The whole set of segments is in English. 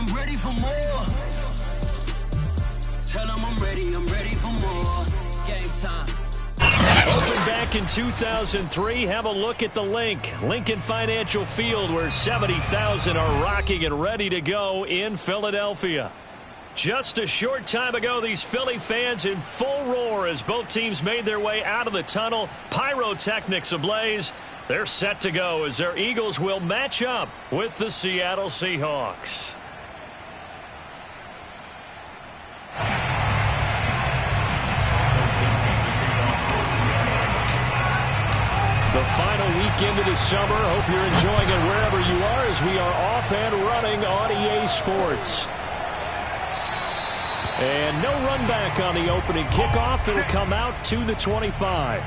I'm ready for more. Tell them I'm ready for more. Game time. Opened back in 2003, have a look at the Lincoln Financial Field, where 70,000 are rocking and ready to go in Philadelphia. Just a short time ago, these Philly fans in full roar as both teams made their way out of the tunnel. Pyrotechnics ablaze. They're set to go as their Eagles will match up with the Seattle Seahawks. The final weekend of the summer. Hope you're enjoying it wherever you are as we are off and running on EA Sports. And no run back on the opening kickoff. It'll come out to the 25.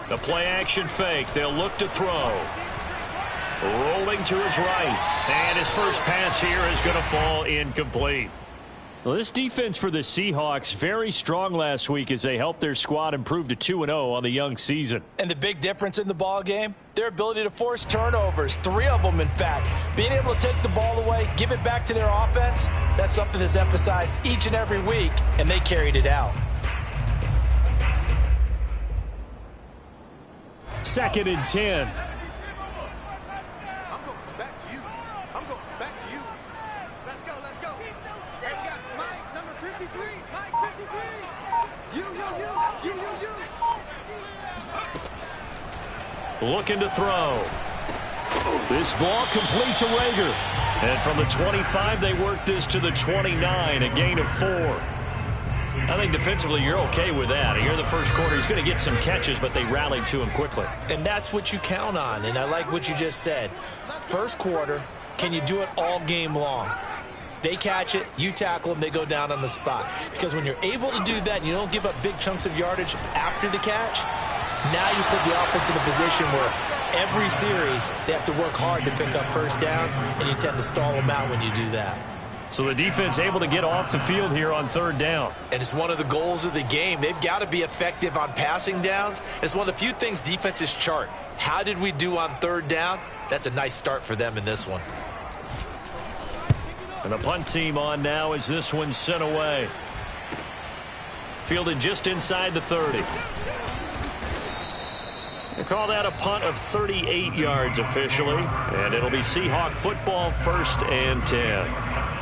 The play action fake. They'll look to throw. Rolling to his right. And his first pass here is going to fall incomplete. Well, this defense for the Seahawks very strong last week as they helped their squad improve to 2-0 on the young season. And the big difference in the ball game, their ability to force turnovers, 3 of them in fact. Being able to take the ball away, give it back to their offense, that's something that's emphasized each and every week, and they carried it out. 2nd and 10. I'm going back to you. I'm going back to you. Let's go, let's go. Hey, we got Mike, number 53. Mike, 53. You. Looking to throw. This ball complete to Rager. And from the 25, they work this to the 29, a gain of 4. I think defensively you're okay with that. Here in the first quarter, he's going to get some catches, but they rallied to him quickly. And that's what you count on, and I like what you just said. First quarter, can you do it all game long? They catch it, you tackle them, they go down on the spot. Because when you're able to do that, you don't give up big chunks of yardage after the catch, now you put the offense in a position where every series they have to work hard to pick up first downs, and you tend to stall them out when you do that. So the defense able to get off the field here on 3rd down. And it's one of the goals of the game. They've got to be effective on passing downs. It's one of the few things defenses chart. How did we do on 3rd down? That's a nice start for them in this one. And the punt team on now as this one's sent away. Fielded just inside the 30. They call that a punt of 38 yards officially. And it'll be Seahawk football, 1st and 10.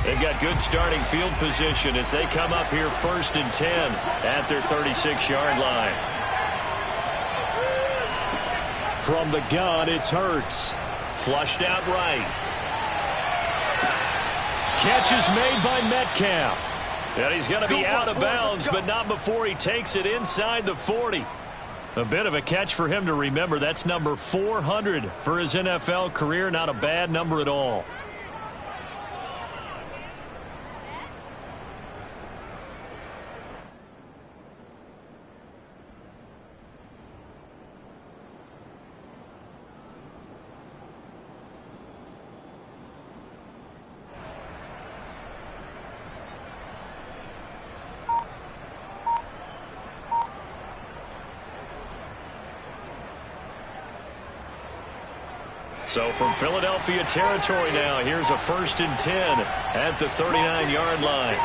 They've got good starting field position as they come up here 1st and 10 at their 36-yard line. From the gun, it's Hurts. Flushed out right. Catch is made by Metcalf. And he's going to be out of bounds, but not before he takes it inside the 40. A bit of a catch for him to remember. That's number 400 for his NFL career. Not a bad number at all. So from Philadelphia territory now, here's a 1st and 10 at the 39-yard line.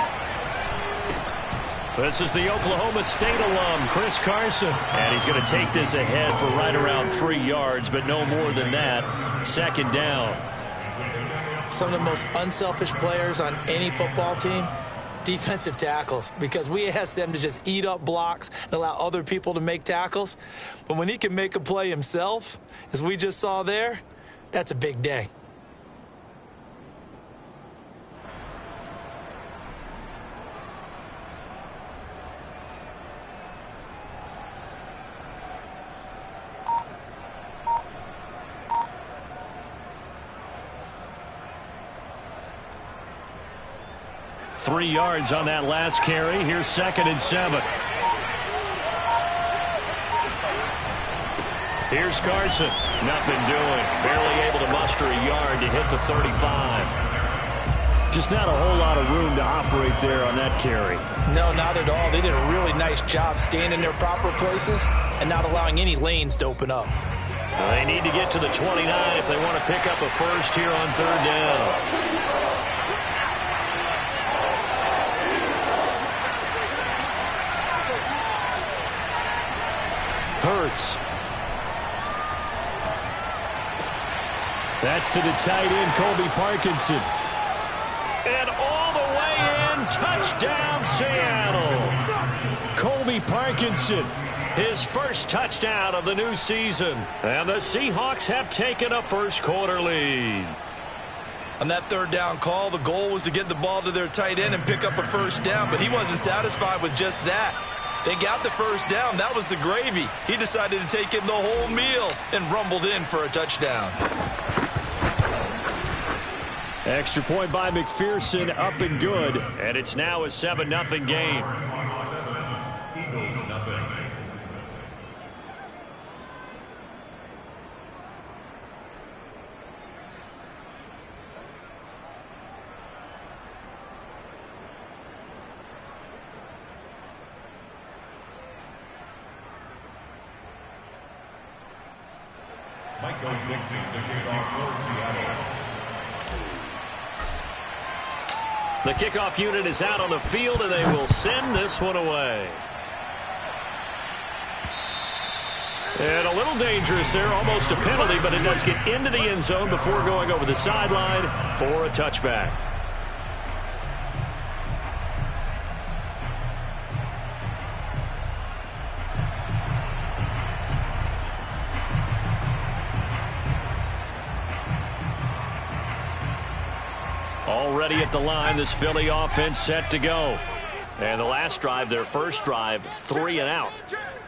This is the Oklahoma State alum, Chris Carson. And he's going to take this ahead for right around 3 yards, but no more than that. 2nd down. Some of the most unselfish players on any football team, defensive tackles, because we ask them to just eat up blocks and allow other people to make tackles. But when he can make a play himself, as we just saw there, that's a big day. Three yards on that last carry. Here's 2nd and 7. Here's Carson. Nothing doing. Barely able to muster a yard to hit the 35. Just not a whole lot of room to operate there on that carry. No, not at all. They did a really nice job staying in their proper places and not allowing any lanes to open up. Well, they need to get to the 29 if they want to pick up a first here on 3rd down. Hurts. That's to the tight end, Colby Parkinson. And all the way in, touchdown Seattle. Colby Parkinson, his first touchdown of the new season. And the Seahawks have taken a first-quarter lead. On that 3rd down call, the goal was to get the ball to their tight end and pick up a first down, but he wasn't satisfied with just that. They got the first down. That was the gravy. He decided to take in the whole meal and rumbled in for a touchdown. Extra point by McPherson, up and good. And it's now a 7-0 game. Eagles, nothing. Michael Dixon, the kickoff for Seattle. The kickoff unit is out on the field, and they will send this one away. And a little dangerous there, almost a penalty, but it does get into the end zone before going over the sideline for a touchback. Already at the line, this Philly offense set to go. And the last drive, their first drive, 3 and out.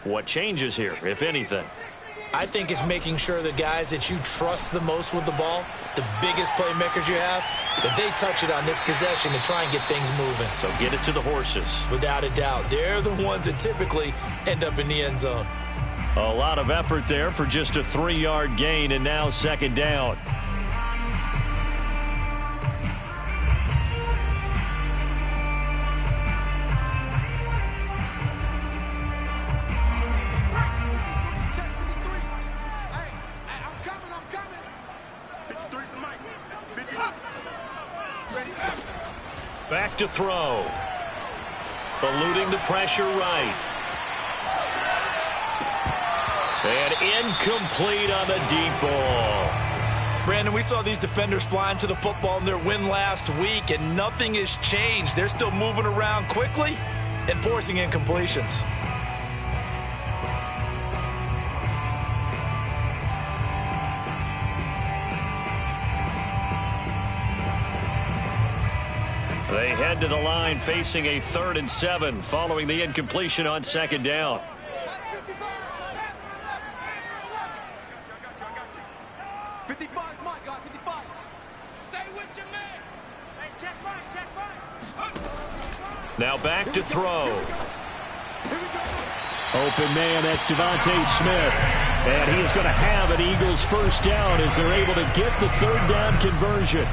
What changes here, if anything? I think it's making sure the guys that you trust the most with the ball, the biggest playmakers you have, that they touch it on this possession to try and get things moving. So get it to the horses. Without a doubt. They're the ones that typically end up in the end zone. A lot of effort there for just a 3-yard gain, and now 2nd down. Back to throw. Eluding the pressure right. And incomplete on the deep ball. Brandon, we saw these defenders flying to the football in their win last week, and nothing has changed. They're still moving around quickly and forcing incompletions. They head to the line facing a 3rd and 7 following the incompletion on 2nd down. 55, Mike, guys, 55. Stay with your man. Hey, check right. Now back to throw. Open man, that's Devontae Smith. And he is going to have an Eagles first down as they're able to get the 3rd down conversion.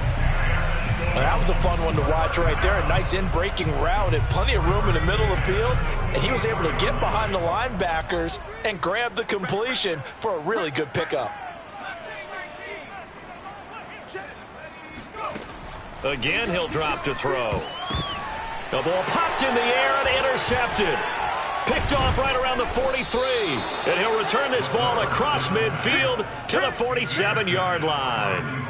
That was a fun one to watch right there. A nice in-breaking route and plenty of room in the middle of the field. And he was able to get behind the linebackers and grab the completion for a really good pickup. Again, he'll drop to throw. The ball popped in the air and intercepted. Picked off right around the 43. And he'll return this ball across midfield to the 47-yard line.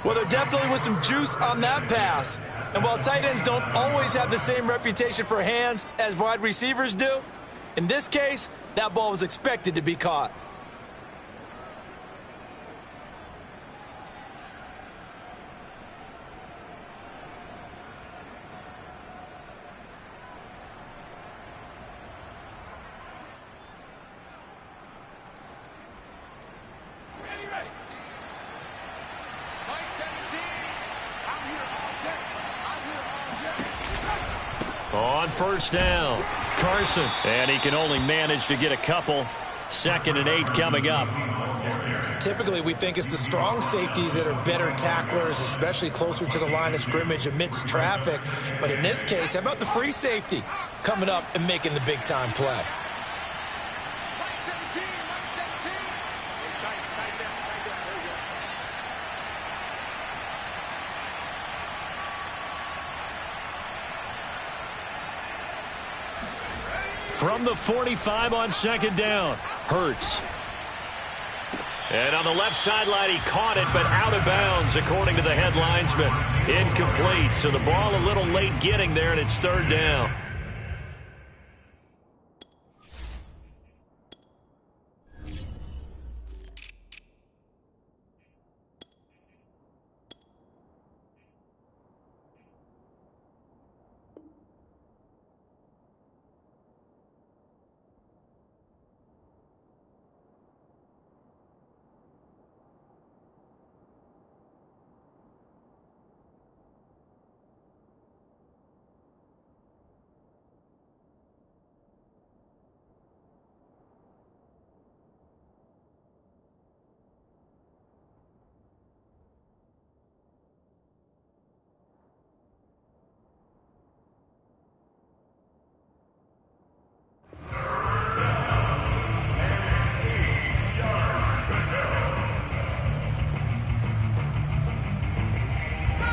Well, there definitely was some juice on that pass. And while tight ends don't always have the same reputation for hands as wide receivers do, in this case, that ball was expected to be caught. On first down, Carson. And he can only manage to get a couple. 2nd and 8 coming up. Typically, we think it's the strong safeties that are better tacklers, especially closer to the line of scrimmage amidst traffic. But in this case, how about the free safety coming up and making the big-time play? From the 45 on 2nd down, Hurts. And on the left sideline, he caught it, but out of bounds, according to the head linesman. Incomplete, so the ball a little late getting there, and it's 3rd down.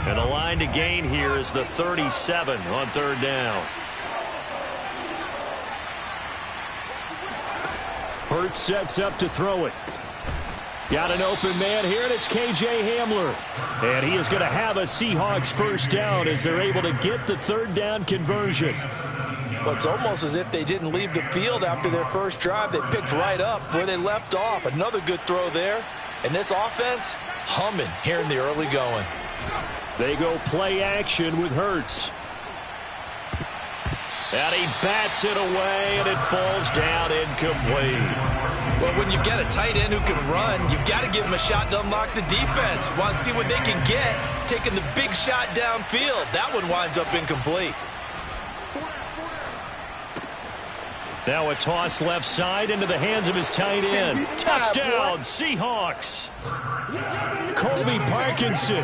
And the line to gain here is the 37 on 3rd down. Hurts sets up to throw it. Got an open man here, and it's K.J. Hamler. And he is going to have a Seahawks 1st down as they're able to get the 3rd down conversion. Well, it's almost as if they didn't leave the field after their first drive. They picked right up where they left off. Another good throw there. And this offense, humming here in the early going. They go play action with Hurts. And he bats it away, and it falls down incomplete. Well, when you've got a tight end who can run, you've got to give him a shot to unlock the defense. Want to see what they can get, taking the big shot downfield. That one winds up incomplete. Now a toss left side into the hands of his tight end. Touchdown, Seahawks. Colby Parkinson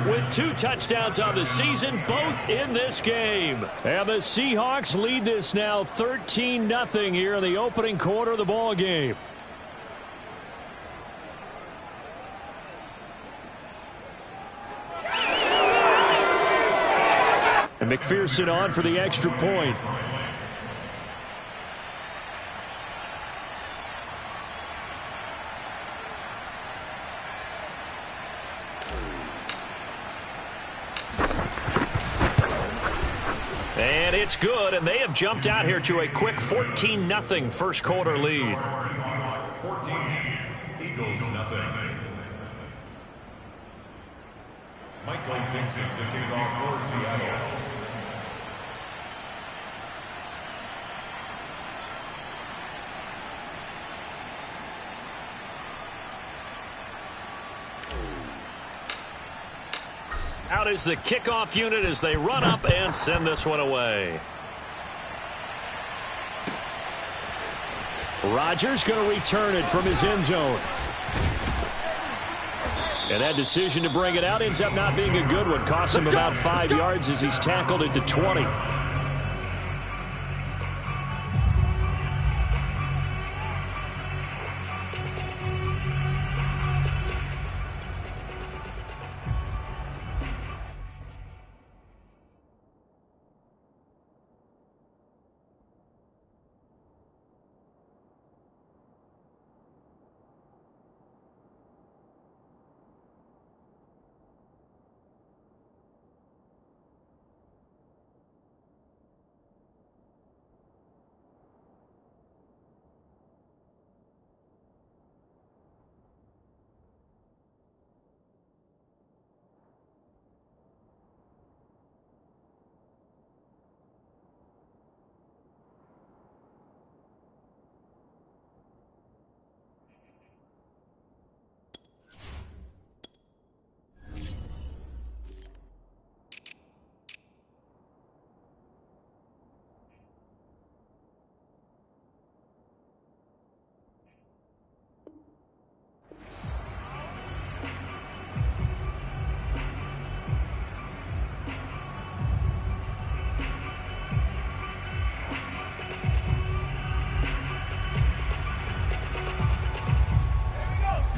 with 2 touchdowns on the season, both in this game. And the Seahawks lead this now 13-0 here in the opening quarter of the ball game. And McPherson on for the extra point. And it's good, and they have jumped out here to a quick 14-0 first quarter lead. 14, Eagles nothing. Michael Dixon, the kickoff for Seattle. Out is the kickoff unit as they run up and send this one away. Rodgers going to return it from his end zone. And that decision to bring it out ends up not being a good one. Costs him about 5 yards as he's tackled it to 20.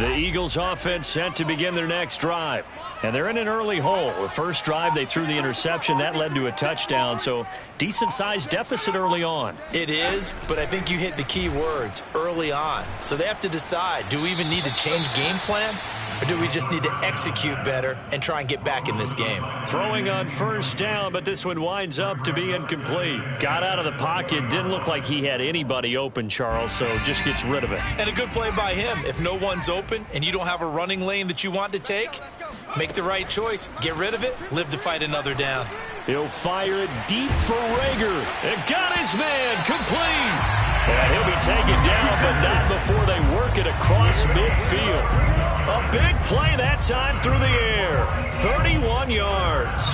The Eagles offense set to begin their next drive. And they're in an early hole. The first drive, they threw the interception. That led to a touchdown, so decent-sized deficit early on. It is, but I think you hit the key words, early on. So they have to decide, do we even need to change game plan? Or do we just need to execute better and try and get back in this game? Throwing on first down, but this one winds up to be incomplete. Got out of the pocket. Didn't look like he had anybody open, Charles, so just gets rid of it. And a good play by him. If no one's open and you don't have a running lane that you want to take, make the right choice. Get rid of it. Live to fight another down. He'll fire it deep for Rager. And got his man complete. And he'll be taken down, but not before they work it across midfield. A big play that time through the air. 31 yards.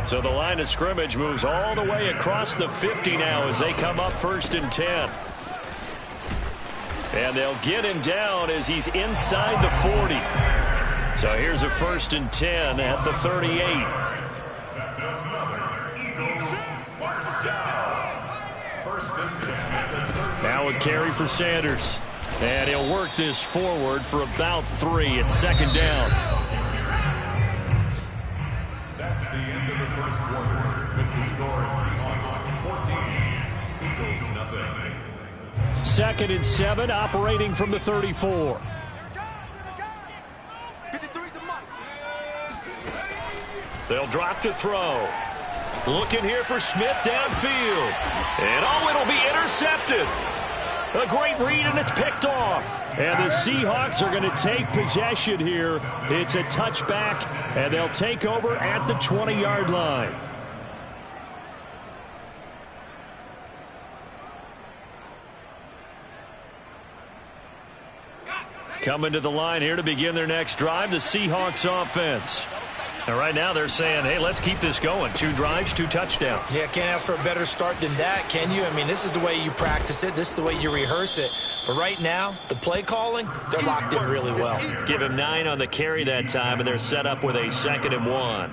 So the line of scrimmage moves all the way across the 50 now as they come up 1st and 10. And they'll get him down as he's inside the 40. So here's a 1st and 10 at the 38. Now a carry for Sanders. And he'll work this forward for about 3 at 2nd down. That's the end of the first quarter with the score Seahawks 14, Eagles nothing. 2nd and 7, operating from the 34. They'll drop to throw. Looking here for Smith downfield. And oh, it'll be intercepted. A great read, and it's picked off. And the Seahawks are going to take possession here. It's a touchback, and they'll take over at the 20-yard line. Coming to the line here to begin their next drive, the Seahawks offense. And right now they're saying, hey, let's keep this going. 2 drives, 2 touchdowns. Yeah, can't ask for a better start than that, can you? I mean, this is the way you practice it. This is the way you rehearse it. But right now, the play calling, they're locked in really well. Give him 9 on the carry that time, and they're set up with a 2nd and 1.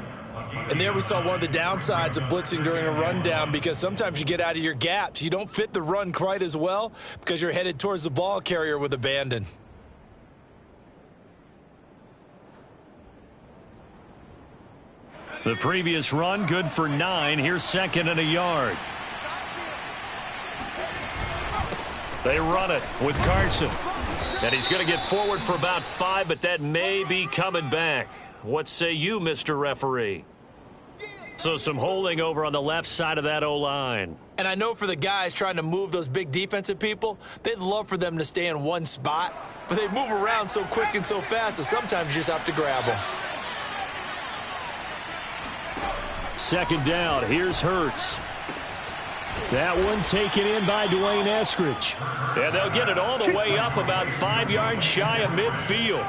And there we saw one of the downsides of blitzing during a rundown, because sometimes you get out of your gaps. You don't fit the run quite as well because you're headed towards the ball carrier with abandon. The previous run, good for 9. Here's 2nd and a yard. They run it with Carson. And he's going to get forward for about 5, but that may be coming back. What say you, Mr. Referee? So some holding over on the left side of that O-line. And I know for the guys trying to move those big defensive people, they'd love for them to stay in one spot, but they move around so quick and so fast that sometimes you just have to grab them. 2nd down. Here's Hurts. That one taken in by Dwayne Eskridge. And they'll get it all the way up about 5 yards shy of midfield.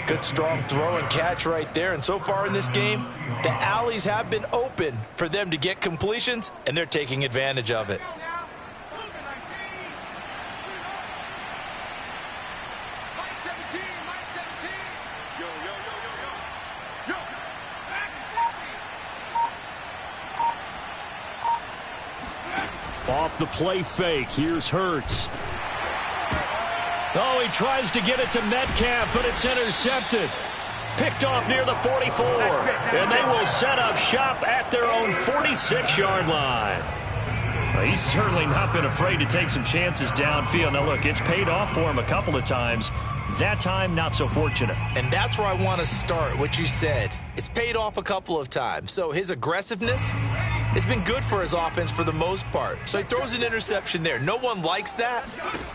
Good strong throw and catch right there. And so far in this game, the alleys have been open for them to get completions, and they're taking advantage of it. Off the play fake, here's Hurts. Oh, he tries to get it to Metcalf, but it's intercepted. Picked off near the 44. And they will set up shop at their own 46-yard line. Well, he's certainly not been afraid to take some chances downfield. Now, look, it's paid off for him a couple of times. That time, not so fortunate. And that's where I want to start, what you said. It's paid off a couple of times. So his aggressiveness has been good for his offense for the most part. So he throws an interception there. No one likes that,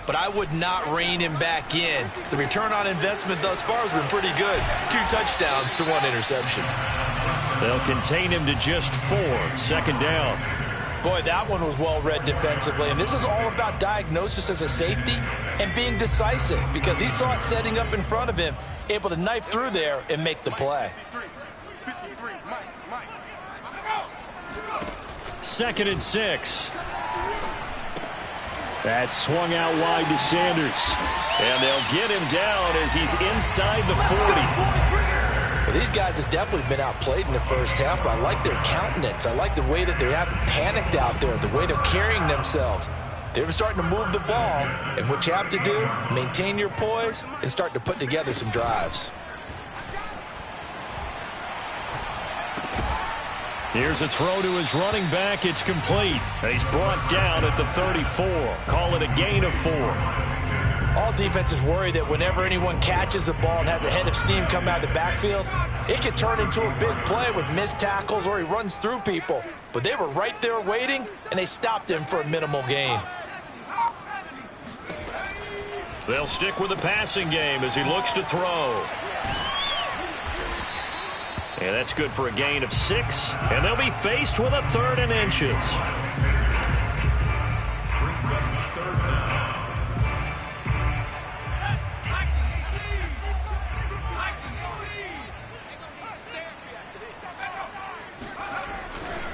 but I would not rein him back in. The return on investment thus far has been pretty good. 2 touchdowns to 1 interception. They'll contain him to just 4. 2nd down. Boy, that one was well read defensively, and this is all about diagnosis as a safety and being decisive, because he saw it setting up in front of him, able to knife through there and make the play. 2nd and 6. That's swung out wide to Sanders. And they'll get him down as he's inside the 40. Well, these guys have definitely been outplayed in the first half, but I like their countenance. I like the way that they haven't panicked out there, the way they're carrying themselves. They were starting to move the ball, and what you have to do, maintain your poise and start to put together some drives. Here's a throw to his running back. It's complete. And he's brought down at the 34. Call it a gain of 4. All defenses worry that whenever anyone catches the ball and has a head of steam come out of the backfield, it could turn into a big play with missed tackles or he runs through people. But they were right there waiting, and they stopped him for a minimal gain. They'll stick with the passing game as he looks to throw. And that's good for a gain of 6. And they'll be faced with a 3rd and inches.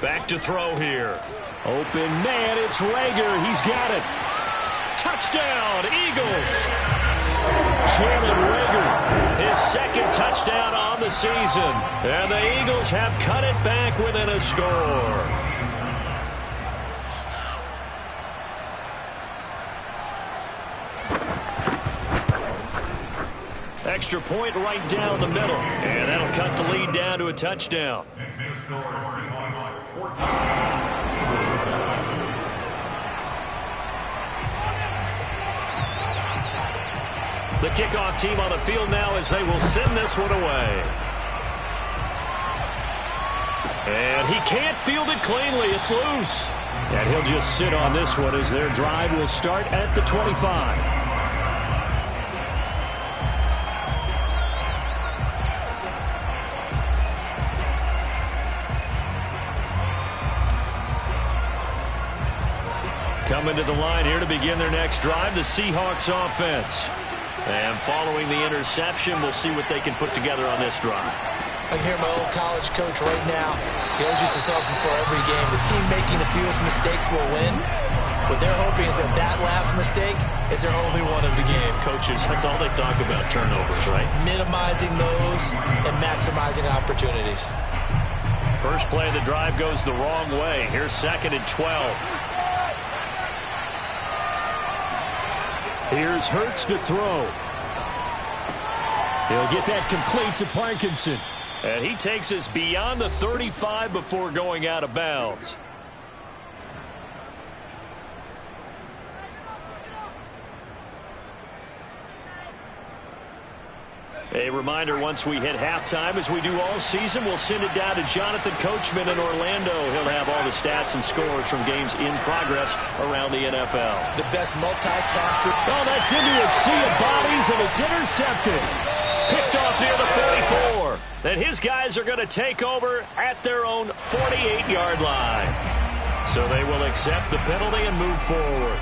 Back to throw here. Open man, it's Rager. He's got it. Touchdown, Eagles. Jalen Rager, his 2nd touchdown on the season. And the Eagles have cut it back within a score. Extra point right down the middle. And that'll cut the lead down to a touchdown. The kickoff team on the field now as they will send this one away. And he can't field it cleanly. It's loose. And he'll just sit on this one as their drive will start at the 25. Coming to the line here to begin their next drive, the Seahawks offense. And following the interception, we'll see what they can put together on this drive. I can hear my old college coach right now. He always used to tell us before every game, the team making the fewest mistakes will win. What they're hoping is that that last mistake is their only one of the game. Coaches, that's all they talk about, turnovers, right? Minimizing those and maximizing opportunities. First play of the drive goes the wrong way. Here's 2nd and 12. Here's Hurts to throw. He'll get that complete to Parkinson. And he takes us beyond the 35 before going out of bounds. A reminder, once we hit halftime, as we do all season, we'll send it down to Jonathan Coachman in Orlando. He'll have all the stats and scores from games in progress around the NFL. The best multitasker. Oh, that's into a sea of bodies, and it's intercepted. Picked off near the 44. And his guys are going to take over at their own 48-yard line. So they will accept the penalty and move forward.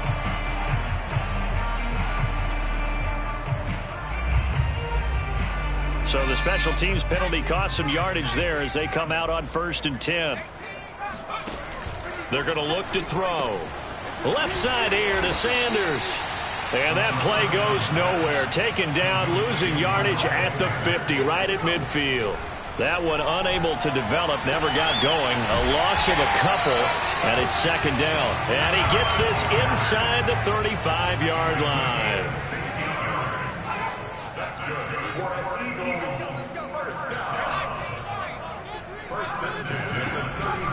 So the special teams penalty cost some yardage there as they come out on 1st and 10. They're going to look to throw. Left side here to Sanders. And that play goes nowhere. Taken down, losing yardage at the 50, right at midfield. That one unable to develop, never got going. A loss of a couple, and it's 2nd down. And he gets this inside the 35-yard line.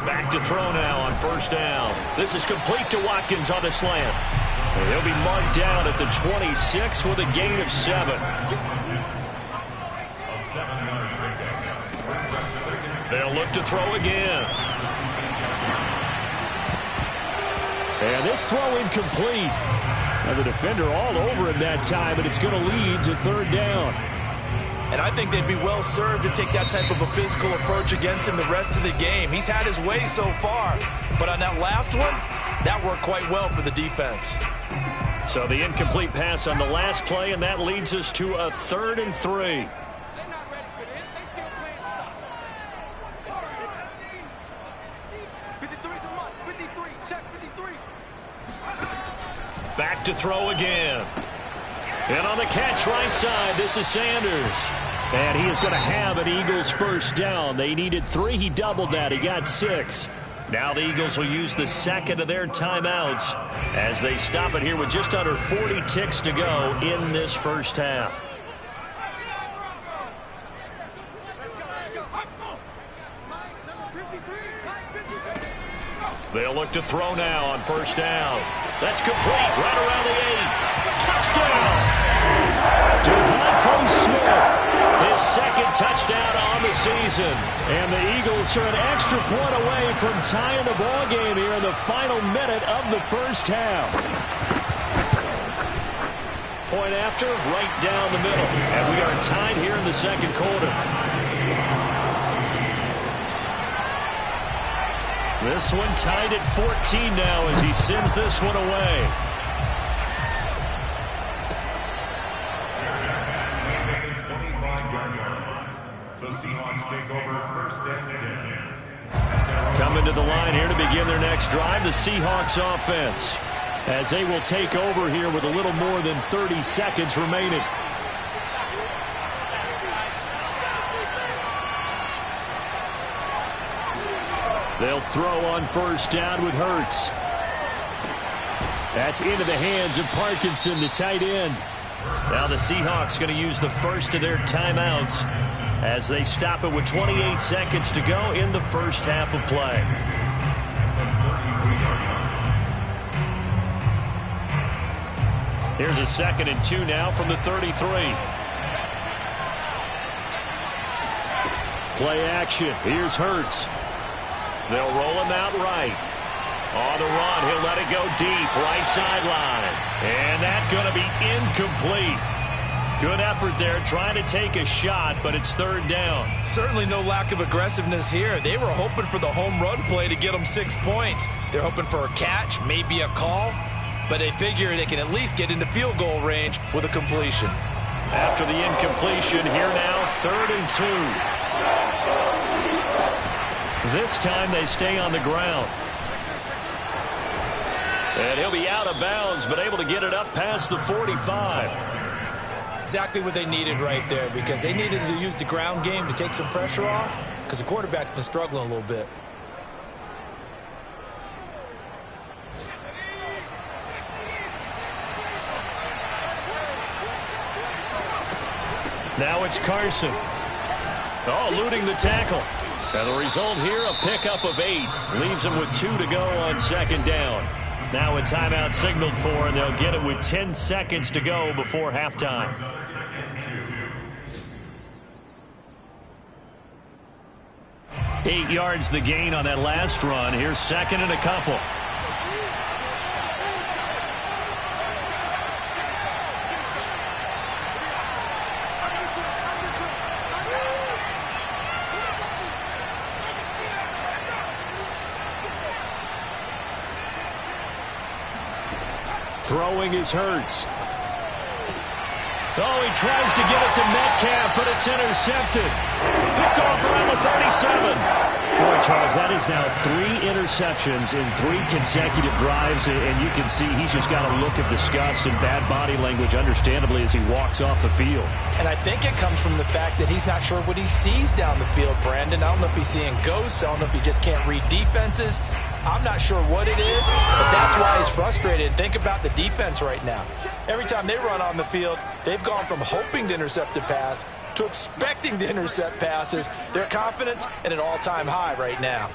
Back to throw now on 1st down. This is complete to Watkins on the slant. And he'll be marked down at the 26 with a gain of 7. They'll look to throw again. And this throw incomplete. Now the defender all over him that time, and it's going to lead to 3rd down. And I think they'd be well served to take that type of a physical approach against him the rest of the game. He's had his way so far, but on that last one, that worked quite well for the defense. So the incomplete pass on the last play, and that leads us to a 3rd and 3. They're not ready for this. They still playing soccer. 53 for Mike. 53. Check 53. Back to throw again. And on the catch right side, this is Sanders. And he is going to have an Eagles 1st down. They needed 3. He doubled that. He got 6. Now the Eagles will use the second of their timeouts as they stop it here with just under 40 ticks to go in this first half. They'll look to throw now on first down. That's complete right around the 8. Touchdown! Devontae Smith, his second touchdown on the season. And the Eagles are an extra point away from tying the ball game here in the final minute of the first half. Point after, right down the middle. And we are tied here in the second quarter. This one tied at 14 now as he sends this one away. The Seahawks take over first and 10. Coming to the line here to begin their next drive, the Seahawks offense, as they will take over here with a little more than 30 seconds remaining. They'll throw on first down with Hurts. That's into the hands of Parkinson, the tight end. Now the Seahawks going to use the first of their timeouts as they stop it with 28 seconds to go in the first half of play. Here's a 2nd and 2 now from the 33. Play action. Here's Hurts. They'll roll him out right. On the run, he'll let it go deep, right sideline. And that's going to be incomplete. Good effort there, trying to take a shot, but it's third down. Certainly no lack of aggressiveness here. They were hoping for the home run play to get them 6 points. They're hoping for a catch, maybe a call, but they figure they can at least get into field goal range with a completion. After the incompletion, here now, 3rd and 2. This time they stay on the ground. And he'll be out of bounds, but able to get it up past the 45. Exactly what they needed right there, because they needed to use the ground game to take some pressure off, because the quarterback's been struggling a little bit. Now it's Carson. Oh, eluding the tackle. And the result here, a pickup of 8. Leaves them with 2 to go on second down. Now a timeout signaled for, and they'll get it with 10 seconds to go before halftime. 8 yards the gain on that last run. Here's 2nd and a couple. Throwing is Hurts. Oh, he tries to get it to Metcalf, but it's intercepted. Picked off around the 37. Boy, Charles, that is now 3 interceptions in 3 consecutive drives, and you can see he's just got a look of disgust and bad body language, understandably, as he walks off the field. And I think it comes from the fact that he's not sure what he sees down the field, Brandon. I don't know if he's seeing ghosts. I don't know if he just can't read defenses. I'm not sure what it is, but that's why he's frustrated. Think about the defense right now. Every time they run on the field, they've gone from hoping to intercept a pass to expecting to intercept passes. Their confidence at an all-time high right now.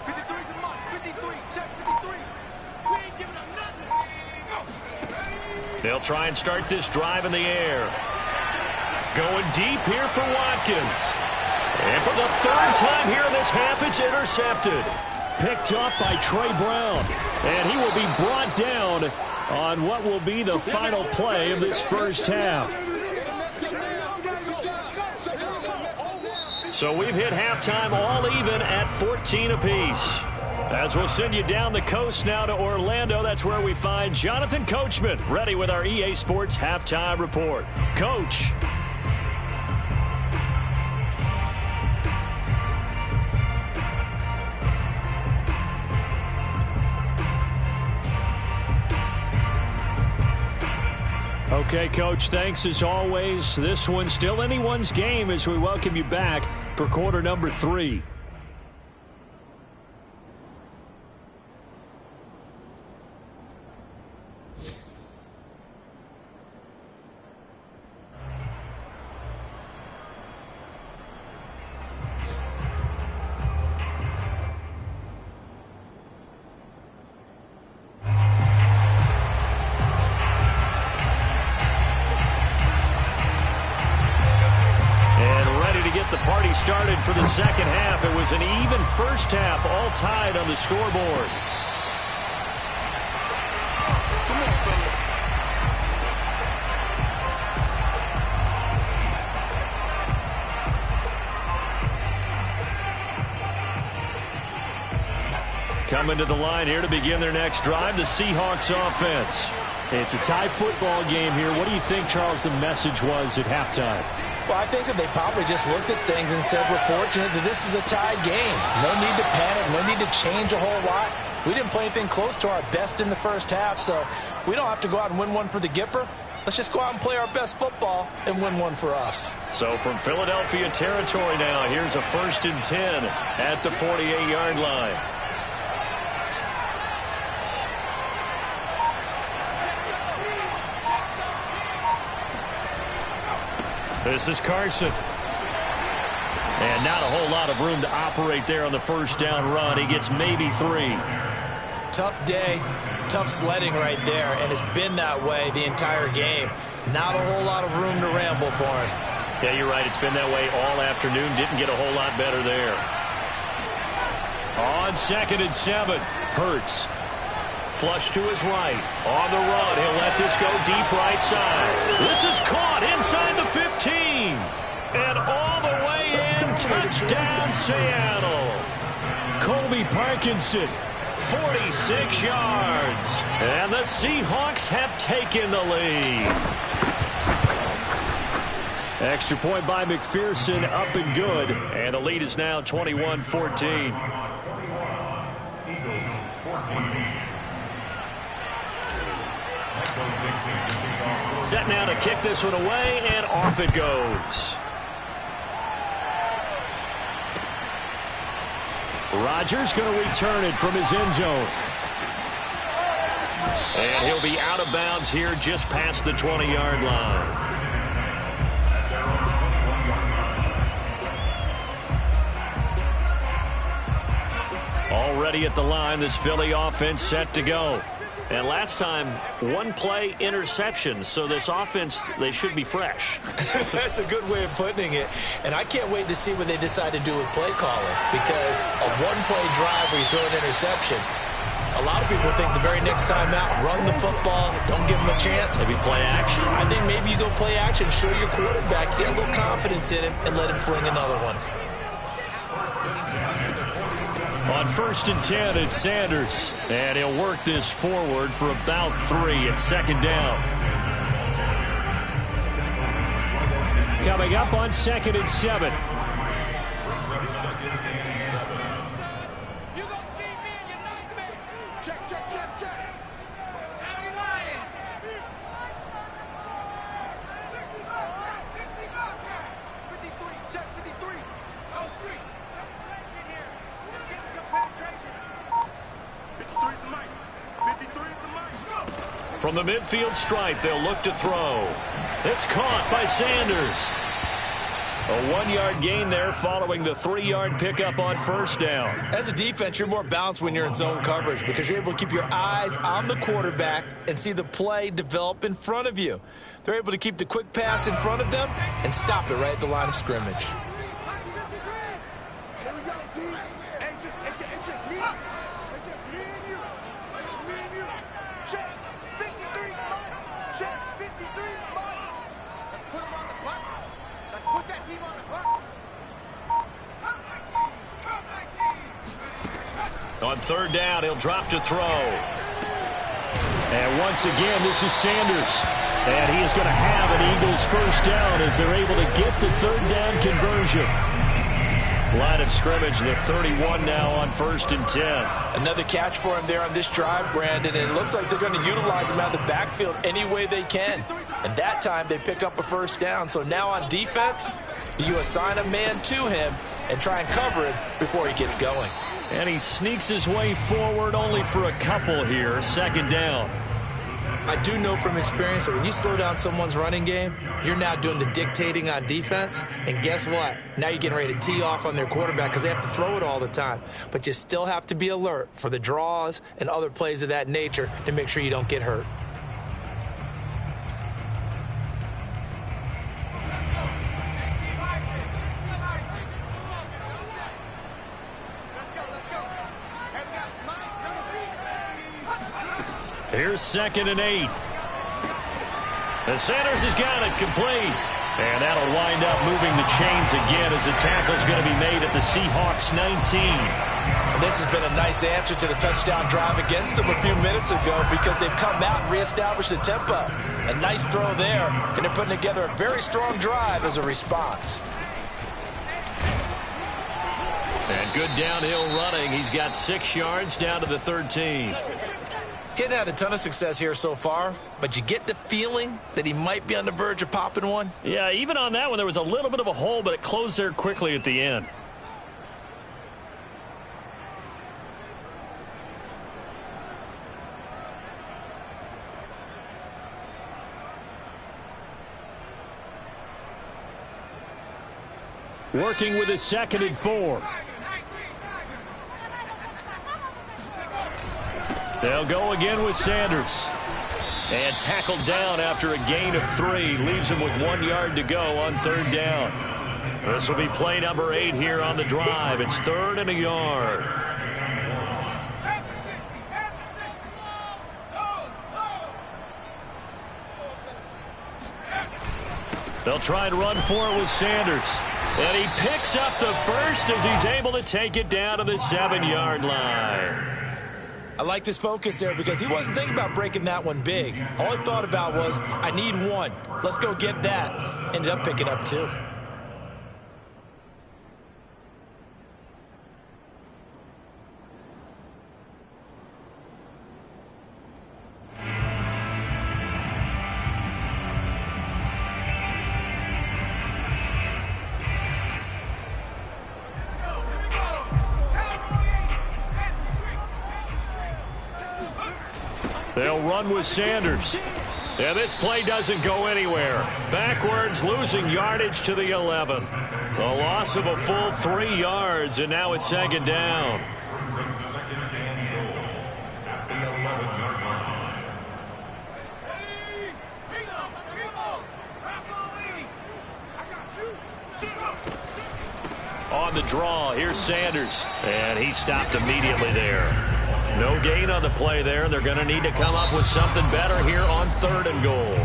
53, check 53. We ain't giving up nothing. They'll try and start this drive in the air. Going deep here for Watkins. And for the 3rd time here in this half, it's intercepted. Picked up by Trey Brown. And he will be brought down on what will be the final play of this first half. So we've hit halftime all even at 14 apiece. As we'll send you down the coast now to Orlando, that's where we find Jonathan Coachman ready with our EA Sports Halftime Report. Coach. Okay, Coach, thanks as always. This one's still anyone's game as we welcome you back for quarter number 3. for the second half. It was an even first half, all tied on the scoreboard. Come on, fellas. Coming to the line here to begin their next drive, the Seahawks offense. It's a tie football game here. What do you think, Charles, the message was at halftime? Well, I think that they probably just looked at things and said, we're fortunate that this is a tied game. No need to panic, no need to change a whole lot. We didn't play anything close to our best in the first half, so we don't have to go out and win one for the Gipper. Let's just go out and play our best football and win one for us. So from Philadelphia territory now, here's a 1st and 10 at the 48-yard line. This is Carson. And not a whole lot of room to operate there on the first down run. He gets maybe 3. Tough day, tough sledding right there, and it's been that way the entire game. Not a whole lot of room to ramble for him. Yeah, you're right. It's been that way all afternoon. Didn't get a whole lot better there. On 2nd and 7, Hurts. Flush to his right. On the run, he'll let this go deep right side. This is caught inside the 15. And all the way in, touchdown Seattle. Colby Parkinson, 46 yards. And the Seahawks have taken the lead. Extra point by McPherson, up and good. And the lead is now 21-14. Eagles 14. Set now to kick this one away, and off it goes. Rodgers going to return it from his end zone. And he'll be out of bounds here just past the 20-yard line. Already at the line, this Philly offense set to go. And last time, 1 play interception. So this offense, they should be fresh. That's a good way of putting it. And I can't wait to see what they decide to do with play calling. Because a 1-play drive where you throw an interception, a lot of people think the very next time out, run the football, don't give them a chance. Maybe play action. I think maybe you go play action, show your quarterback, get a little confidence in him, and let him fling another one. On 1st and 10, it's Sanders. And he'll work this forward for about 3 at 2nd down. Coming up on 2nd and 7. You gonna see me in your nightmare. Check, check, check, check. Sound lying. 53, check 53. Oh, street. Let's get some penetration. 53 is the mic. 53 is the mic. From the midfield stripe, they'll look to throw. It's caught by Sanders. A 1-yard gain there following the 3-yard pickup on 1st down. As a defense, you're more balanced when you're in zone coverage because you're able to keep your eyes on the quarterback and see the play develop in front of you. They're able to keep the quick pass in front of them and stop it right at the line of scrimmage. Here we go, D. Hey, it's just me. It's just me and you. It's just me and you. Check. 53 spot. Check. 53 spot. Let's put them on the buses. Let's put that team on the bus. On 3rd down, he'll drop to throw. And once again, this is Sanders. And he is going to have an Eagles 1st down as they're able to get the 3rd down conversion. Line of scrimmage, the 31 now on 1st and 10. Another catch for him there on this drive, Brandon, and it looks like they're going to utilize him out of the backfield any way they can. And that time they pick up a 1st down. So now on defense, you assign a man to him and try and cover him before he gets going. And he sneaks his way forward only for a couple here. 2nd down. I do know from experience that when you slow down someone's running game, you're now doing the dictating on defense. And guess what? Now you're getting ready to tee off on their quarterback because they have to throw it all the time. But you still have to be alert for the draws and other plays of that nature to make sure you don't get hurt. Here's 2nd and 8. And Sanders has got it complete. And that'll wind up moving the chains again as the tackle's going to be made at the Seahawks 19. And this has been a nice answer to the touchdown drive against them a few minutes ago because they've come out and reestablished the tempo. A nice throw there, and they're putting together a very strong drive as a response. And good downhill running. He's got 6 yards down to the 13. Getting had a ton of success here so far, but you get the feeling that he might be on the verge of popping one. Yeah, even on that one, there was a little bit of a hole, but it closed there quickly at the end. Working with his 2nd and 4. They'll go again with Sanders. And tackled down after a gain of 3. Leaves him with 1 yard to go on 3rd down. This will be play number 8 here on the drive. It's 3rd and a yard. They'll try and run for it with Sanders. And he picks up the first as he's able to take it down to the 7-yard line. I liked his focus there because he wasn't thinking about breaking that one big. All he thought about was, I need 1. Let's go get that. Ended up picking up 2. They'll run with Sanders. And this play doesn't go anywhere. Backwards, losing yardage to the 11. A loss of a full 3 yards, and now it's 2nd down. Second and goal at the 11-yard line. On the draw, here's Sanders. And he stopped immediately there. No gain on the play there. They're going to need to come up with something better here on 3rd and goal.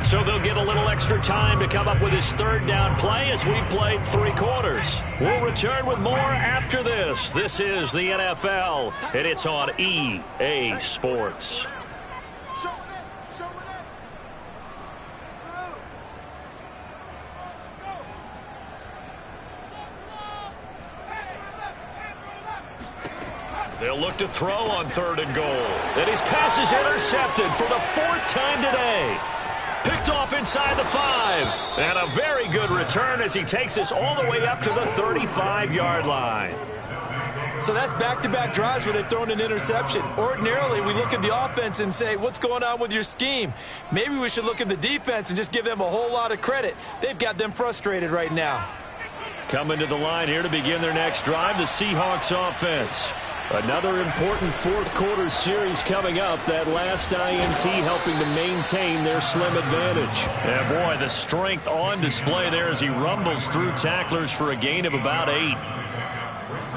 So they'll get a little extra time to come up with his 3rd down play as we've played 3 quarters. We'll return with more after this. This is the NFL, and it's on EA Sports. They'll look to throw on 3rd and goal. And his pass is intercepted for the 4th time today. Picked off inside the 5. And a very good return as he takes us all the way up to the 35-yard line. So that's back-to-back drives where they've thrown an interception. Ordinarily, we look at the offense and say, what's going on with your scheme? Maybe we should look at the defense and just give them a whole lot of credit. They've got them frustrated right now. Coming to the line here to begin their next drive, the Seahawks offense. Another important 4th quarter series coming up. That last INT helping to maintain their slim advantage. And boy, the strength on display there as he rumbles through tacklers for a gain of about 8.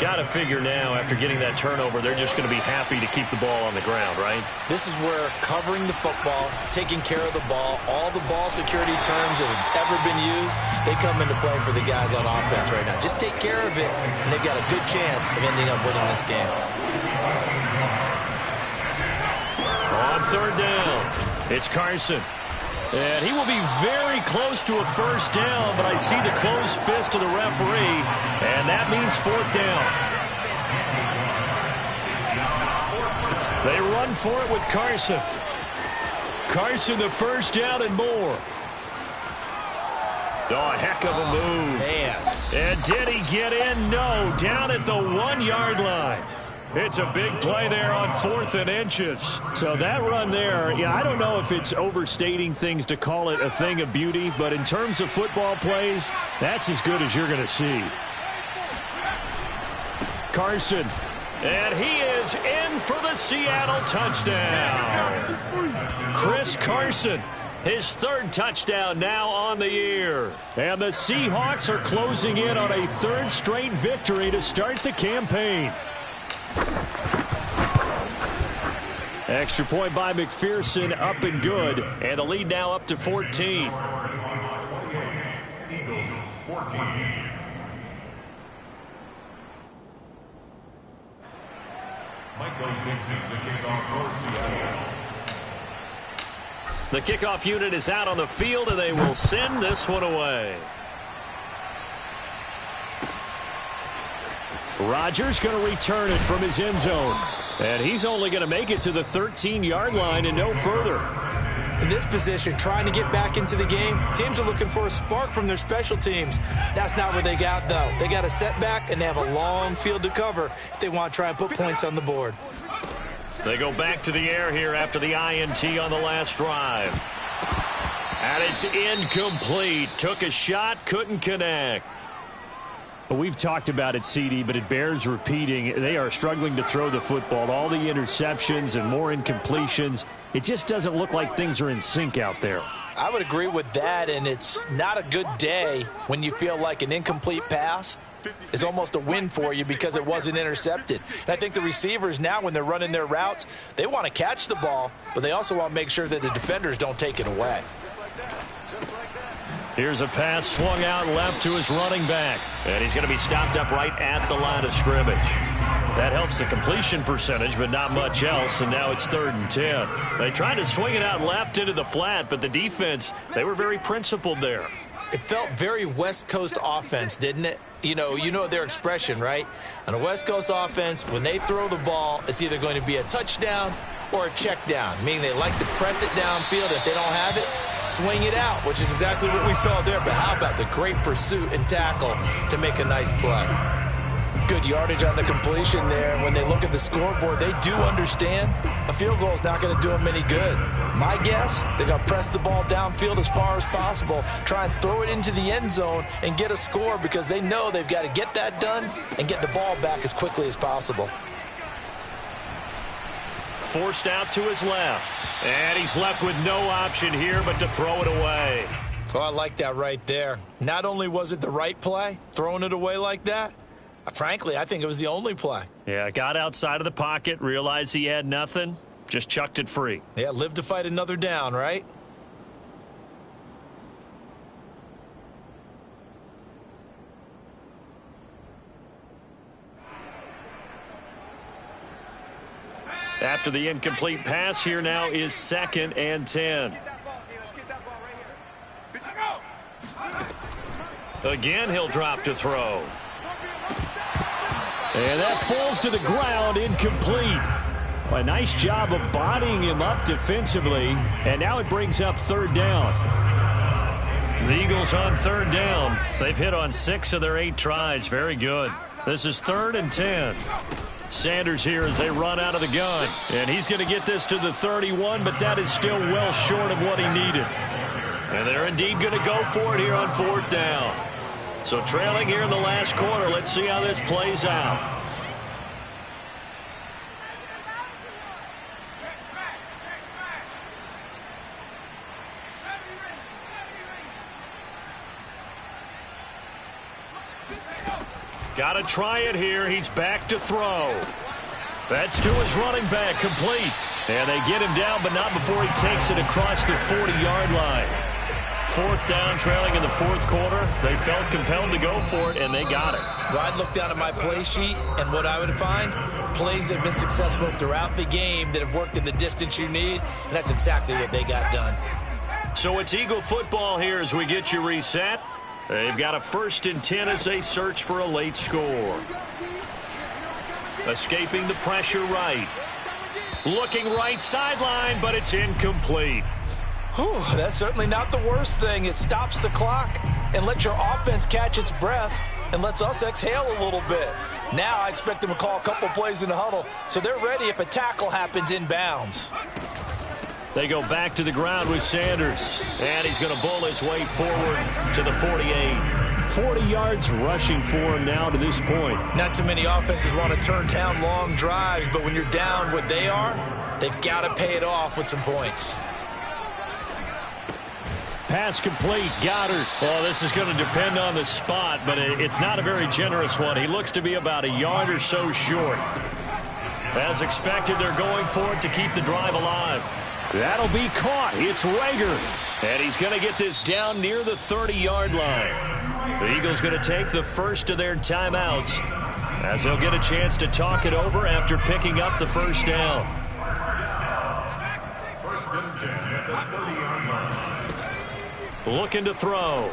Got to figure now, after getting that turnover, they're just going to be happy to keep the ball on the ground, right? This is where covering the football, taking care of the ball, all the ball security terms that have ever been used, they come into play for the guys on offense right now. Just take care of it, and they've got a good chance of ending up winning this game. On 3rd down, it's Carson. And he will be very close to a 1st down, but I see the closed fist of the referee, and that means 4th down. They run for it with Carson. Carson, the 1st down and more. Oh, heck of a move. Man. And did he get in? No, down at the 1-yard line. It's a big play there on 4th and inches. So that run there, yeah, I don't know if it's overstating things to call it a thing of beauty, but in terms of football plays, that's as good as you're going to see. Carson, and he is in for the Seattle touchdown. Chris Carson, his 3rd touchdown now on the year. And the Seahawks are closing in on a 3rd straight victory to start the campaign. Extra point by McPherson, up and good. And the lead now up to 14. Eagles 14. Michael Dixon, the kickoff for Seattle. The kickoff unit is out on the field, and they will send this one away. Rodgers going to return it from his end zone. And he's only going to make it to the 13-yard line and no further. In this position, trying to get back into the game, teams are looking for a spark from their special teams. That's not what they got, though. They got a setback, and they have a long field to cover if they want to try and put points on the board. They go back to the air here after the INT on the last drive. And it's incomplete. Took a shot, couldn't connect. We've talked about it, CD, but it bears repeating. They are struggling to throw the football. All the interceptions and more incompletions. It just doesn't look like things are in sync out there. I would agree with that, and it's not a good day when you feel like an incomplete pass is almost a win for you because it wasn't intercepted. And I think the receivers now, when they're running their routes, they want to catch the ball, but they also want to make sure that the defenders don't take it away. Here's a pass swung out left to his running back. And he's going to be stopped up right at the line of scrimmage. That helps the completion percentage, but not much else, and now it's 3rd and 10. They tried to swing it out left into the flat, but the defense, they were very principled there. It felt very West Coast offense, didn't it? You know their expression, right? On a West Coast offense, when they throw the ball, it's either going to be a touchdown or a check down, meaning they like to press it downfield. If they don't have it, swing it out, which is exactly what we saw there. But how about the great pursuit and tackle to make a nice play? Good yardage on the completion there. When they look at the scoreboard, they do understand a field goal is not going to do them any good. My guess, they're going to press the ball downfield as far as possible, try and throw it into the end zone and get a score because they know they've got to get that done and get the ball back as quickly as possible. Forced out to his left. And he's left with no option here but to throw it away. Oh, I like that right there. Not only was it the right play, throwing it away like that, frankly, I think it was the only play. Yeah, got outside of the pocket, realized he had nothing, just chucked it free. Yeah, live to fight another down, right? After the incomplete pass, here now is 2nd and 10. Again, he'll drop to throw. And that falls to the ground, incomplete. A nice job of bodying him up defensively, and now it brings up 3rd down. The Eagles on 3rd down. They've hit on 6 of their 8 tries. Very good. This is 3rd and 10. Sanders here as they run out of the gun. And he's going to get this to the 31, but that is still well short of what he needed. And they're indeed going to go for it here on 4th down. So trailing here in the last quarter, let's see how this plays out. Got to try it here. He's back to throw. That's to his running back, complete. And they get him down, but not before he takes it across the 40-yard line. 4th down, trailing in the 4th quarter. They felt compelled to go for it, and they got it. Well, I'd look down at my play sheet, and what I would find, plays that have been successful throughout the game that have worked in the distance you need, and that's exactly what they got done. So it's Eagle football here as we get you reset. They've got a 1st and 10 as they search for a late score. Escaping the pressure right. Looking right sideline, but it's incomplete. Whew, that's certainly not the worst thing. It stops the clock and lets your offense catch its breath and lets us exhale a little bit. Now I expect them to call a couple plays in the huddle, so they're ready if a tackle happens inbounds. They go back to the ground with Sanders. And he's going to bull his way forward to the 48. 40 yards rushing for him now to this point. Not too many offenses want to turn down long drives, but when you're down what they are, they've got to pay it off with some points. Pass complete, Goddard. Well, this is going to depend on the spot, but it's not a very generous one. He looks to be about a yard or so short. As expected, they're going for it to keep the drive alive. That'll be caught. It's Rager. And he's going to get this down near the 30-yard line. The Eagles going to take the first of their timeouts as they'll get a chance to talk it over after picking up the first down. First and 10 at the 30-yard line. Looking to throw.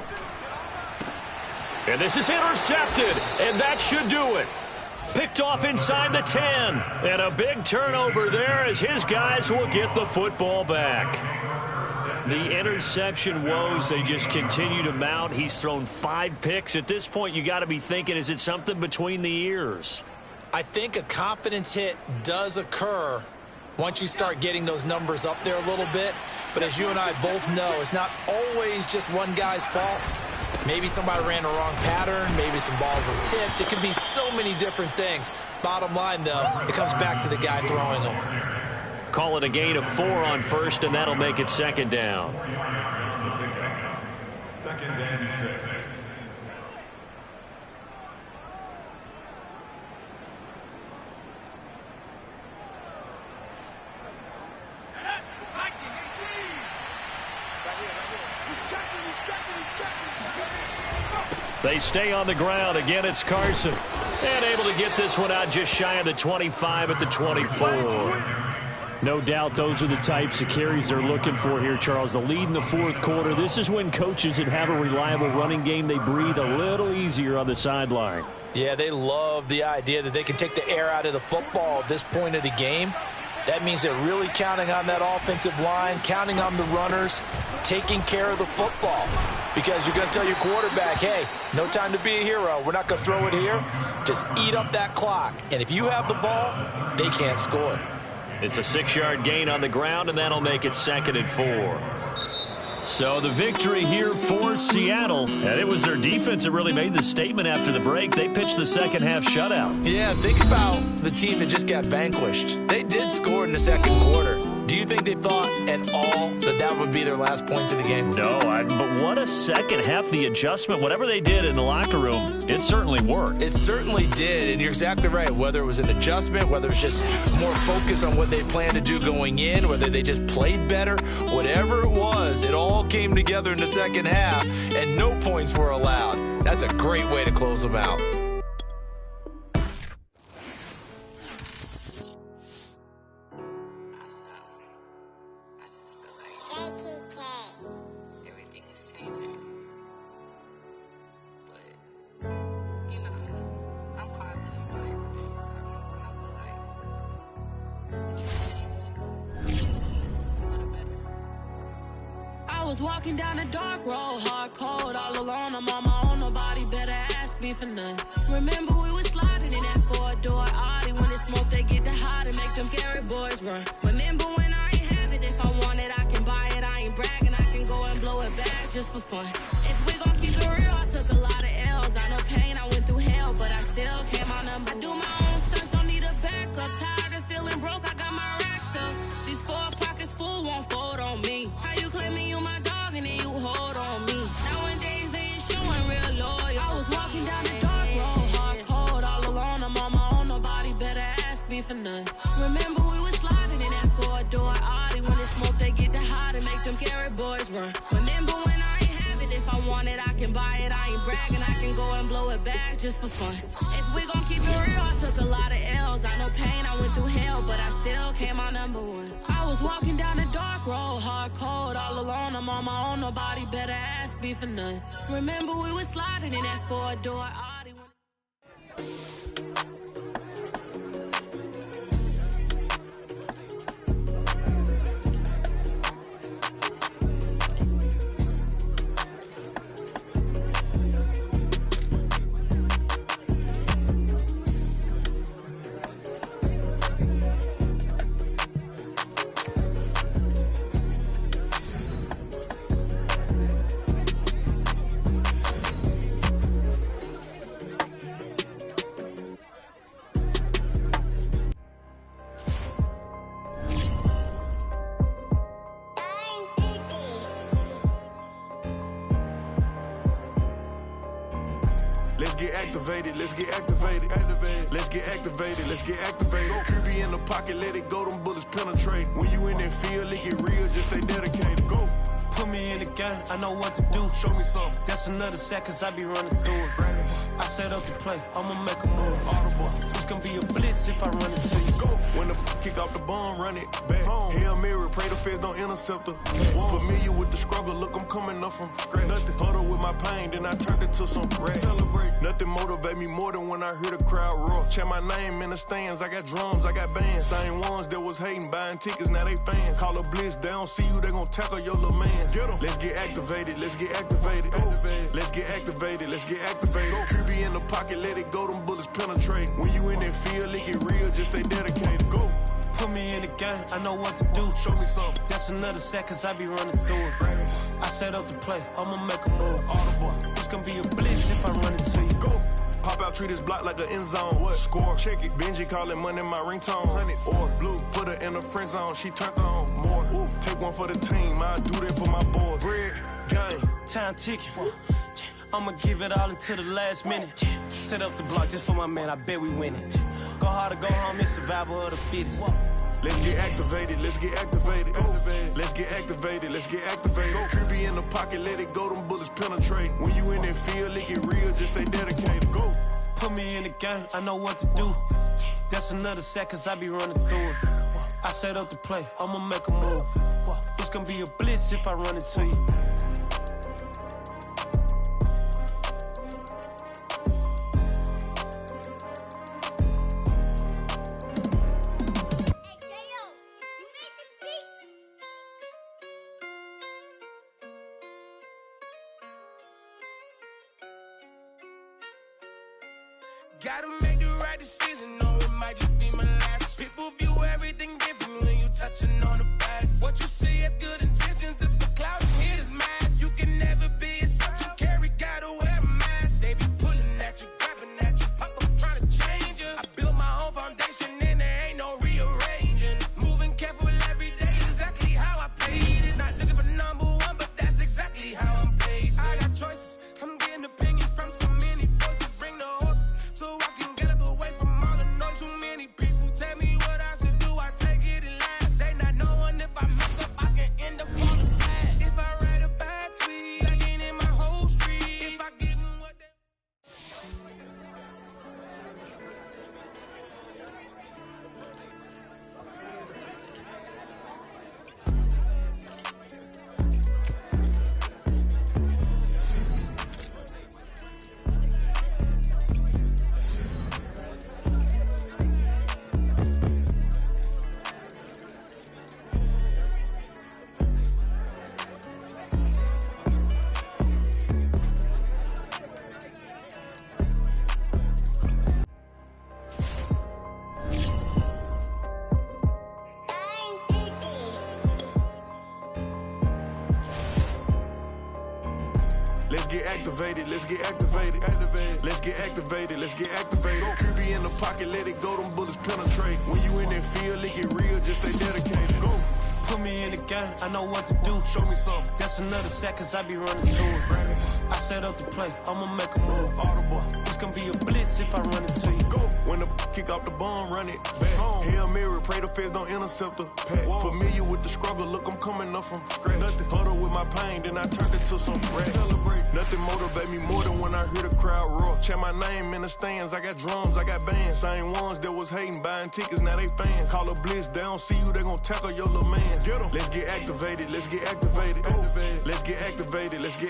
And this is intercepted, and that should do it. Picked off inside the 10. And a big turnover there as his guys will get the football back. The interception woes, they just continue to mount. He's thrown 5 picks. At this point, you got to be thinking, is it something between the ears? I think a confidence hit does occur once you start getting those numbers up there a little bit. But as you and I both know, it's not always just one guy's fault. Maybe somebody ran the wrong pattern. Maybe some balls were tipped. It could be so many different things. Bottom line, though, it comes back to the guy throwing them. Call it a gain of 4 on first, and that'll make it second down. Second and 6. They stay on the ground. Again, it's Carson. And able to get this one out just shy of the 25 at the 24. No doubt those are the types of carries they're looking for here, Charles. The lead in the fourth quarter. This is when coaches that have a reliable running game, they breathe a little easier on the sideline. Yeah, they love the idea that they can take the air out of the football at this point of the game. That means they're really counting on that offensive line, counting on the runners, taking care of the football. Because you're going to tell your quarterback, hey, no time to be a hero. We're not going to throw it here. Just eat up that clock. And if you have the ball, they can't score. It's a 6-yard gain on the ground, and that'll make it second and 4. So the victory here for Seattle. And it was their defense that really made the statement after the break. They pitched the second half shutout. Yeah, think about the team that just got vanquished. They did score in the second quarter. Do you think they thought at all that that would be their last points of the game? No, but what a second half. The adjustment, whatever they did in the locker room, it certainly worked. It certainly did, and you're exactly right. Whether it was an adjustment, whether it's just more focus on what they planned to do going in, whether they just played better, whatever it was, it all came together in the second half, and no points were allowed. That's a great way to close them out. Everything is changing. But, you know, I'm positive about everything, so I feel like it's gonna change. For the better. I was walking down a dark road, hard cold, all alone. I'm on my own, nobody better ask me for none. Remember we was sliding in that 4-door Audi. When it's smoke, they get the hot and make them scary boys run. Remember when I ain't have it, if I want it, I can buy it. I ain't bragging, I can go and blow it back just for fun. If we gon' keep it real, I took a lot of L's. I know pain, I went through hell, but I still came out number. I do my own stunts, don't need a backup. Tired of feeling broke, I got my racks up. These 4 pockets full won't fold on me. How you claiming you my dog and then you hold on me? Nowadays they ain't showing real loyal. I was walking down the dark road, hard cold, all alone. I'm on my own, nobody better ask me for none. Remember we was sliding in that 4-door Audi. When it's smoke, they get the hot and make them scary boys run. Remember when I ain't have it, if I want it, I can buy it. I ain't bragging, I can go and blow it back just for fun. If we gon' keep it real, I took a lot of L's. I know pain, I went through hell, but I still came out number 1. I was walking down a dark road, hard cold, all alone. I'm on my own, nobody better ask me for none. Remember we was sliding in that 4-door Audi. get activated, let's get activated. Let's get activated, let's get activated. QB in the pocket, let it go, them bullets penetrate. When you in that field, it get real, just stay dedicated. Go. Put me in the game, I know what to do. Show me something. That's another sack, cause I be running through it. I set up the play, I'ma make a move. Audible. It's gonna be a blitz if I run into you. Go. When the kick off the ball, run it back home. Hail Mary, pray the feds don't intercept her. Familiar with the struggle, look, I'm coming up from scratch. Nothing huddle with my pain, then I turned it to some rats. Celebrate. Nothing motivate me more than when I hear the crowd roar. Check my name in the stands, I got drums, I got bands. Same ones that was hating, buying tickets, now they fans. Call a blitz, they don't see you, they gon' tackle your little man. Get 'em. Let's get activated, let's get activated. Go. Let's get activated, let's get activated. QB in the pocket, let it go, them bullets penetrate. When you in that field, it get real, just stay dedicated. Go. Put me in the game, I know what to do. Show me something. That's another sack, cause I be running through it. I set up the play, I'ma make a move. Audible. It's gonna be a blitz if I run into you. Go. Pop out, treat this block like an end zone. What? Score, check it. Benji calling money my ringtone. Hundreds or blue, put her in the friend zone. She turned on more. Take one for the team, I do that for my boy. Bread, game. Time ticking. I'ma give it all until the last minute. Set up the block just for my man, I bet we win it. Go hard or go home, it's survival of the fittest. Let's get activated, let's get activated. Go. Let's get activated, let's get activated. QB in the pocket, let it go, them bullets penetrate. When you in that field, it get real, just stay dedicated. Go. Put me in the game, I know what to do. That's another sack, cause I be running through it. I set up the play, I'ma make a move. It's gonna be a blitz if I run into you. Gotta make the right decision, no, it might just be my last. People view everything different when you touching on the back. What you see as good intentions is for clout and hit is mad. You can never be a subject carry, gotta wear a mask. They be pulling at you, grabbing at you, pop up trying to change you. I built my own foundation and there ain't no rearranging. Moving careful every day, exactly how I paid it. Not looking for number one, but that's exactly how I'm paid. I got choices, I'm getting opinions from so many voices. Bring the horses so I can get up away from all the noise. Too many people tell me what I should do, I take it and laugh. They not knowing if I mess up, I can end up falling flat. If I write a bad tweet, I ain't in my whole street. If I give them what they... Let's get activated, let's get activated. Let's get activated, let's get activated. QB in the pocket, let it go, them bullets penetrate. When you in that field, it get real, just stay dedicated. Go. Put me in the game, I know what to do. Show me something. That's another sack, cause I be running through it. I set up the play, I'ma make a move. Audible. It's gonna be a blitz if I run into you. Go. When the kick off the ball, run it back home. Hail Mary, pray the feds don't intercept her. Familiar with the struggle, look, I'm coming up from scratch. Nothing huddle with my pain, then I turned it to some rats. Celebrate. Nothing motivate me more than when I hear the crowd roar. Check my name in the stands, I got drums, I got bands. Same ones that was hating, buying tickets, now they fans. Call a blitz, they don't see you, they gon' tackle your little man. Get 'em. Let's get activated, let's get activated. Go. Let's get activated, let's get